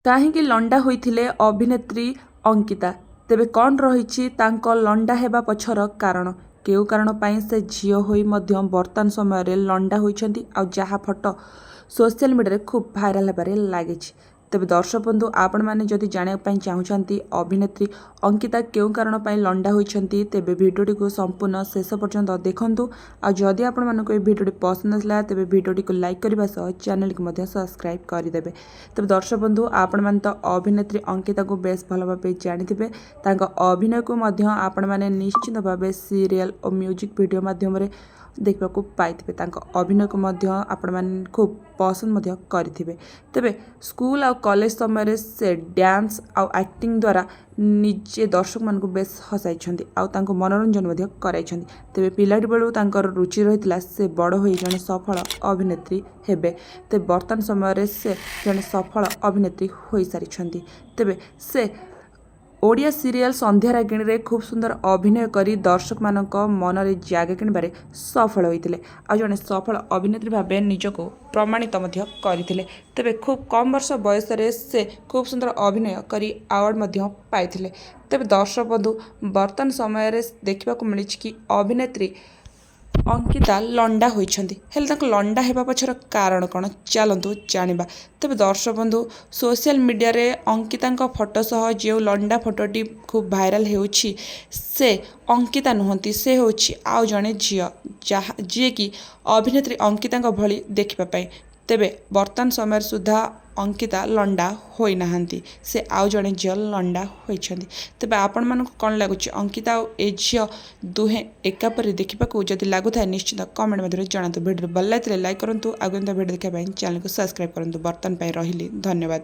କାହିଁକି ଲଣ୍ଡା ହୋଇଥିଲେ ଅଭିନେତ୍ରୀ ଅଙ୍କିତା? ତେବେ କ'ଣ ରହିଛି ତାଙ୍କ ଲଣ୍ଡା ହେବା ପଛର କାରଣ? କେଉଁ କାରଣ ପାଇଁ ସେ ଝିଅ ହୋଇ ମଧ୍ୟ ବର୍ତ୍ତମାନ ସମୟରେ ଲଣ୍ଡା ହୋଇଛନ୍ତି, ଆଉ ଯାହା ଫଟୋ ସୋସିଆଲ ମିଡ଼ିଆରେ ଖୁବ୍ ଭାଇରାଲ ହେବାରେ ଲାଗିଛି। ତେବେ ଦର୍ଶକ ବନ୍ଧୁ, ଆପଣମାନେ ଯଦି ଜାଣିବା ପାଇଁ ଚାହୁଁଛନ୍ତି ଅଭିନେତ୍ରୀ ଅଙ୍କିତା କେଉଁ କାରଣ ପାଇଁ ଲଣ୍ଡା ହୋଇଛନ୍ତି, ତେବେ ଭିଡ଼ିଓଟିକୁ ସମ୍ପୂର୍ଣ୍ଣ ଶେଷ ପର୍ଯ୍ୟନ୍ତ ଦେଖନ୍ତୁ। ଆଉ ଯଦି ଆପଣମାନଙ୍କୁ ଏହି ଭିଡ଼ିଓଟି ପସନ୍ଦ ଆସିଲା ତେବେ ଭିଡ଼ିଓଟିକୁ ଲାଇକ୍ କରିବା ସହ ଚ୍ୟାନେଲକୁ ମଧ୍ୟ ସବସ୍କ୍ରାଇବ୍ କରିଦେବେ। ତେବେ ଦର୍ଶକ ବନ୍ଧୁ, ଆପଣମାନେ ତ ଅଭିନେତ୍ରୀ ଅଙ୍କିତାକୁ ବେଶ ଭଲ ଭାବେ ଜାଣିଥିବେ। ତାଙ୍କ ଅଭିନୟକୁ ମଧ୍ୟ ଆପଣମାନେ ନିଶ୍ଚିତ ଭାବେ ସିରିଏଲ ଓ ମ୍ୟୁଜିକ୍ ଭିଡ଼ିଓ ମାଧ୍ୟମରେ ଦେଖିବାକୁ ପାଇଥିବେ। ତାଙ୍କ ଅଭିନୟକୁ ମଧ୍ୟ ଆପଣମାନେ ଖୁବ୍ ପସନ୍ଦ ମଧ୍ୟ କରିଥିବେ। ତେବେ ସ୍କୁଲ ଆଉ କଲେଜ ସମୟରେ ସେ ଡ୍ୟାନ୍ସ ଆଉ ଆକ୍ଟିଂ ଦ୍ୱାରା ନିଜେ ଦର୍ଶକମାନଙ୍କୁ ବେଶ ହସାଇଛନ୍ତି, ଆଉ ତାଙ୍କୁ ମନୋରଞ୍ଜନ ମଧ୍ୟ କରାଇଛନ୍ତି। ତେବେ ପିଲାଟି ବେଳୁ ତାଙ୍କର ରୁଚି ରହିଥିଲା ସେ ବଡ଼ ହୋଇ ଜଣେ ସଫଳ ଅଭିନେତ୍ରୀ ହେବେ। ତେବେ ବର୍ତ୍ତମାନ ସମୟରେ ସେ ଜଣେ ସଫଳ ଅଭିନେତ୍ରୀ ହୋଇସାରିଛନ୍ତି। ତେବେ ସେ ଓଡ଼ିଆ ସିରିଏଲ ସନ୍ଧ୍ୟା ରାଗିଣୀରେ ଖୁବ୍ ସୁନ୍ଦର ଅଭିନୟ କରି ଦର୍ଶକମାନଙ୍କ ମନରେ ଜାଗା କିଣିବାରେ ସଫଳ ହୋଇଥିଲେ, ଆଉ ଜଣେ ସଫଳ ଅଭିନେତ୍ରୀ ଭାବେ ନିଜକୁ ପ୍ରମାଣିତ ମଧ୍ୟ କରିଥିଲେ। ତେବେ ଖୁବ୍ କମ୍ ବର୍ଷ ବୟସରେ ସେ ଖୁବ୍ ସୁନ୍ଦର ଅଭିନୟ କରି ଆୱାର୍ଡ଼ ମଧ୍ୟ ପାଇଥିଲେ। ତେବେ ଦର୍ଶକ ବନ୍ଧୁ, ବର୍ତ୍ତମାନ ସମୟରେ ଦେଖିବାକୁ ମିଳିଛି କି ଅଭିନେତ୍ରୀ ଅଙ୍କିତା ଲଣ୍ଡା ହୋଇଛନ୍ତି। ହେଲେ ତାଙ୍କ ଲଣ୍ଡା ହେବା ପଛର କାରଣ କ'ଣ, ଚାଲନ୍ତୁ ଜାଣିବା। ତେବେ ଦର୍ଶକ ବନ୍ଧୁ, ସୋସିଆଲ ମିଡ଼ିଆରେ ଅଙ୍କିତାଙ୍କ ଫଟୋ ସହ ଯେଉଁ ଲଣ୍ଡା ଫଟୋଟି ଖୁବ୍ ଭାଇରାଲ ହେଉଛି, ସେ ଅଙ୍କିତା ନୁହନ୍ତି, ସେ ହେଉଛି ଆଉ ଜଣେ ଝିଅ, ଯିଏକି ଅଭିନେତ୍ରୀ ଅଙ୍କିତାଙ୍କ ଭଳି ଦେଖିବା ପାଇଁ। ତେବେ ବର୍ତ୍ତମାନ ସମୟରେ ସୁଦ୍ଧା ଅଙ୍କିତା ଲଣ୍ଡା ହୋଇନାହାନ୍ତି, ସେ ଆଉ ଜଣେ ଝିଅ ଲଣ୍ଡା ହୋଇଛନ୍ତି। ତେବେ ଆପଣମାନଙ୍କୁ କ'ଣ ଲାଗୁଛି, ଅଙ୍କିତା ଆଉ ଏ ଝିଅ ଦୁହେଁ ଏକାପରି ଦେଖିବାକୁ ଯଦି ଲାଗୁଥାଏ ନିଶ୍ଚିତ କମେଣ୍ଟ ମାଧ୍ୟମରେ ଜଣାନ୍ତୁ। ଭିଡ଼ିଓ ଭଲ ଲାଗିଥିଲେ ଲାଇକ୍ କରନ୍ତୁ, ଆଗୁଆ ଭିଡ଼ିଓ ଦେଖିବା ପାଇଁ ଚ୍ୟାନେଲକୁ ସବସ୍କ୍ରାଇବ୍ କରନ୍ତୁ। ବର୍ତ୍ତମାନ ପାଇଁ ରହିଲି, ଧନ୍ୟବାଦ।